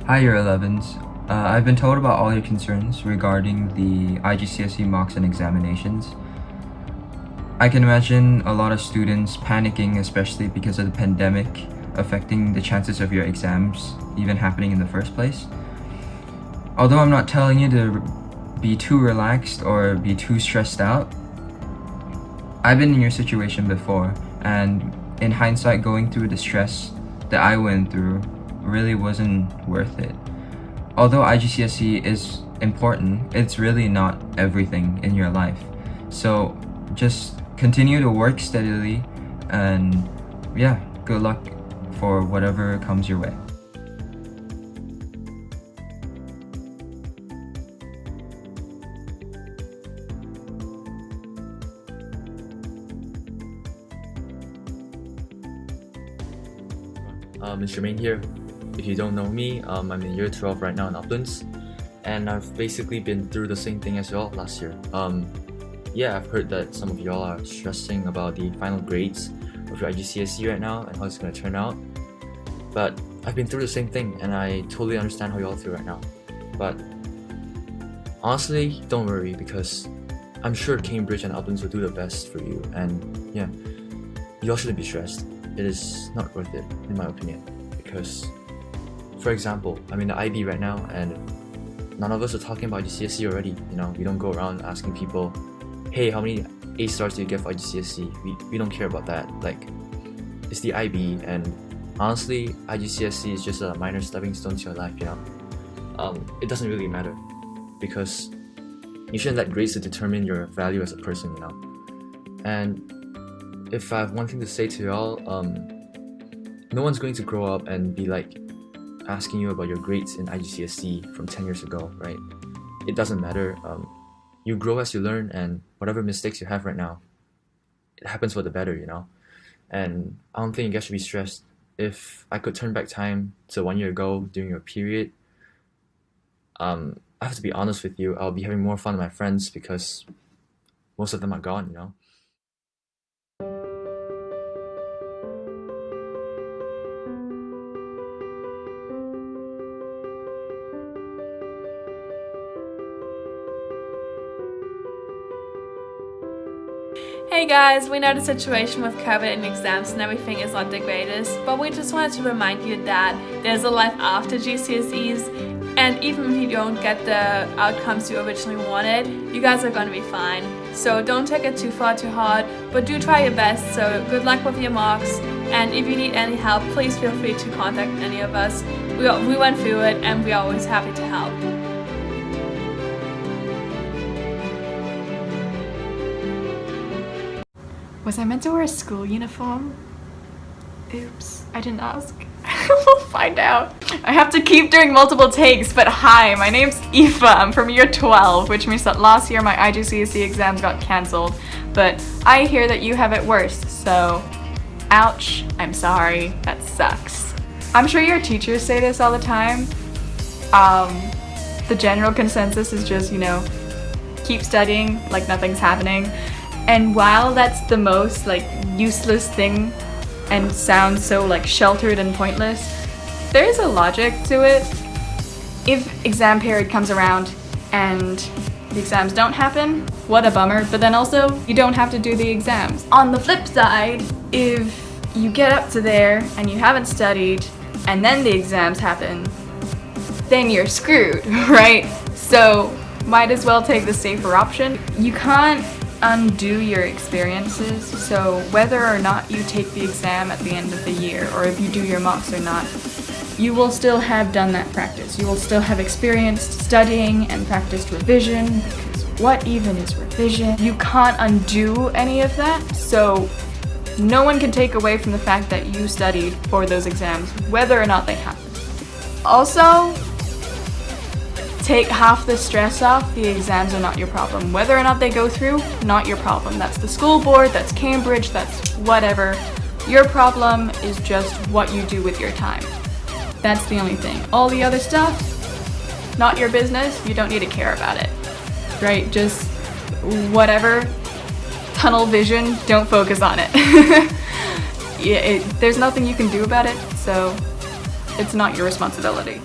Hi, Year 11s. I've been told about all your concerns regarding the IGCSE mocks and examinations. I can imagine a lot of students panicking, especially because of the pandemic affecting the chances of your exams even happening in the first place. Although I'm not telling you to be too relaxed or be too stressed out, I've been in your situation before, and in hindsight, going through the stress that I went through really wasn't worth it. Although IGCSE is important, it's really not everything in your life. So just continue to work steadily, and yeah, good luck for whatever comes your way. Mr. Main here. If you don't know me, I'm in year 12 right now in Uplands, and I've basically been through the same thing as y'all last year. Yeah, I've heard that some of y'all are stressing about the final grades of your IGCSE right now and how it's going to turn out. But I've been through the same thing, and I totally understand how y'all feel right now. But honestly, don't worry, because I'm sure Cambridge and Uplands will do the best for you, and yeah, y'all shouldn't be stressed. It is not worth it, in my opinion, because, for example, I'm in the IB right now, and none of us are talking about IGCSE already. We don't go around asking people, hey, how many A stars do you get for IGCSE? We don't care about that. Like, it's the IB, and honestly, IGCSE is just a minor stepping stone to your life. It doesn't really matter, because you shouldn't let grades to determine your value as a person. And if I have one thing to say to y'all, no one's going to grow up and be like asking you about your grades in IGCSE from 10 years ago, right? It doesn't matter. You grow as you learn, and whatever mistakes you have right now, it happens for the better, And I don't think you guys should be stressed. If I could turn back time to 1 year ago during your period, I have to be honest with you, I'll be having more fun with my friends because most of them are gone. Hey guys, we know the situation with COVID and exams and everything is not the greatest, but we just wanted to remind you that there's a life after GCSEs, and even if you don't get the outcomes you originally wanted, you guys are going to be fine. So don't take it too far too hard, but do try your best. So good luck with your marks, and if you need any help, please feel free to contact any of us. We went through it, and we're always happy to help. Was I meant to wear a school uniform? Oops, I didn't ask. We'll find out. I have to keep doing multiple takes, but hi, my name's Aoife. I'm from year 12, which means that last year my IGCSE exams got cancelled, but I hear that you have it worse, so ouch, I'm sorry, that sucks. I'm sure your teachers say this all the time. The general consensus is just, keep studying like nothing's happening. And while that's the most useless thing and sounds so sheltered and pointless, there is a logic to it. If exam period comes around and the exams don't happen, what a bummer, but then also you don't have to do the exams. On the flip side, if you get up to there and you haven't studied and then the exams happen, then you're screwed, right? So might as well take the safer option. You can't undo your experiences, so whether or not you take the exam at the end of the year or if you do your mocks or not, you will still have done that practice. You will still have experienced studying and practiced revision, because what even is revision? You can't undo any of that, so no one can take away from the fact that you studied for those exams, whether or not they happen. Also, take half the stress off. The exams are not your problem. Whether or not they go through, not your problem. That's the school board, that's Cambridge, that's whatever. Your problem is just what you do with your time. That's the only thing. All the other stuff, not your business. You don't need to care about it, right? Just whatever. Tunnel vision, don't focus on it. There's nothing you can do about it, so it's not your responsibility.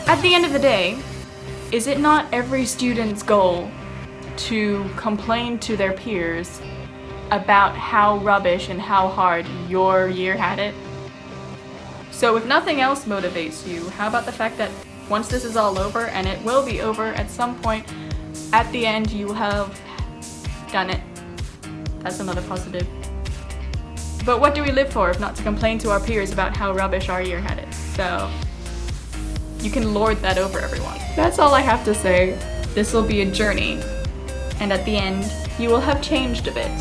At the end of the day, is it not every student's goal to complain to their peers about how rubbish and how hard your year had it? So if nothing else motivates you, how about the fact that once this is all over, and it will be over at some point, at the end you will have done it. That's another positive. But what do we live for if not to complain to our peers about how rubbish our year had it? So you can lord that over everyone. That's all I have to say. This will be a journey, and at the end you will have changed a bit.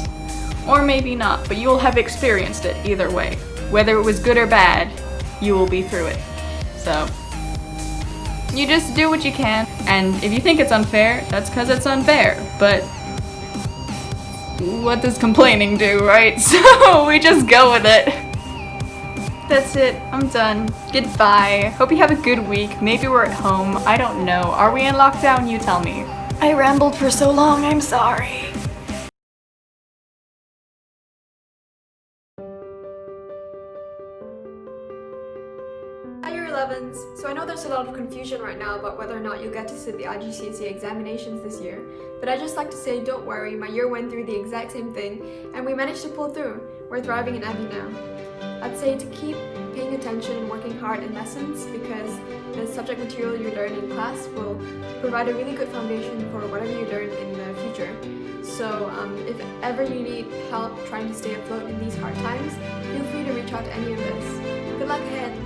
Or maybe not, but you will have experienced it either way. Whether it was good or bad, you will be through it. So you just do what you can, and if you think it's unfair, that's because it's unfair. But what does complaining do, right? So we just go with it. That's it. I'm done. Goodbye. Hope you have a good week. Maybe we're at home. I don't know. Are we in lockdown? You tell me. I rambled for so long. I'm sorry. Hi, Year 11s. So I know there's a lot of confusion right now about whether or not you'll get to sit the IGCSE examinations this year, but I'd just like to say don't worry, my year went through the exact same thing and we managed to pull through. We're thriving in Abbey now. I'd say to keep paying attention and working hard in lessons because the subject material you learn in class will provide a really good foundation for whatever you learn in the future. So if ever you need help trying to stay afloat in these hard times, feel free to reach out to any of us. Good luck ahead!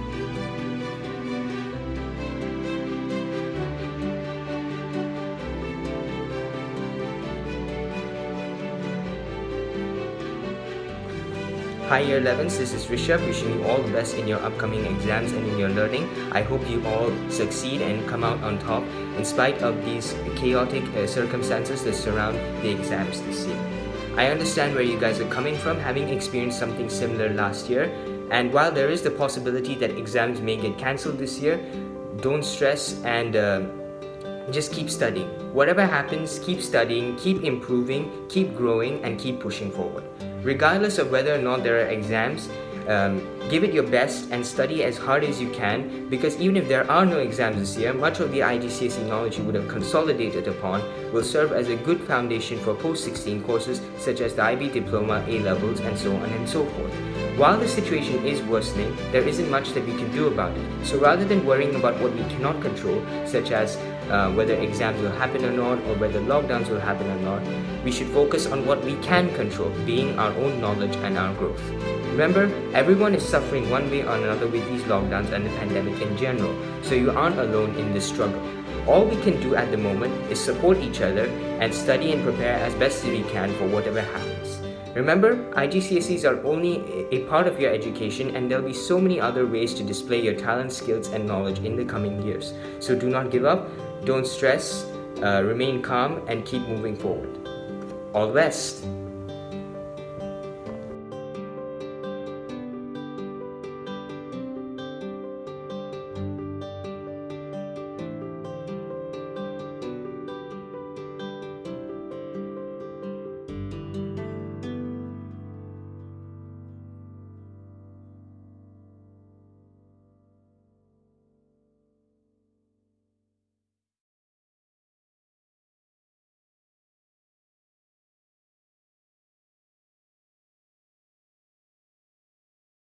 Hi Year 11s, this is Rishabh wishing you all the best in your upcoming exams and in your learning. I hope you all succeed and come out on top in spite of these chaotic circumstances that surround the exams this year. I understand where you guys are coming from, having experienced something similar last year, and while there is the possibility that exams may get cancelled this year, don't stress and just keep studying. Whatever happens, keep studying, keep improving, keep growing, and keep pushing forward. Regardless of whether or not there are exams, give it your best and study as hard as you can, because even if there are no exams this year, much of the IGCSE knowledge you would have consolidated upon will serve as a good foundation for post-16 courses such as the IB Diploma, A-Levels, and so on and so forth. While the situation is worsening, there isn't much that we can do about it. So rather than worrying about what we cannot control, such as whether exams will happen or not, or whether lockdowns will happen or not, we should focus on what we can control, being our own knowledge and our growth. Remember, everyone is suffering one way or another with these lockdowns and the pandemic in general, so you aren't alone in this struggle. All we can do at the moment is support each other and study and prepare as best as we can for whatever happens. Remember, IGCSEs are only a part of your education, and there'll be so many other ways to display your talent, skills, and knowledge in the coming years. So do not give up, don't stress, remain calm, and keep moving forward. All the best!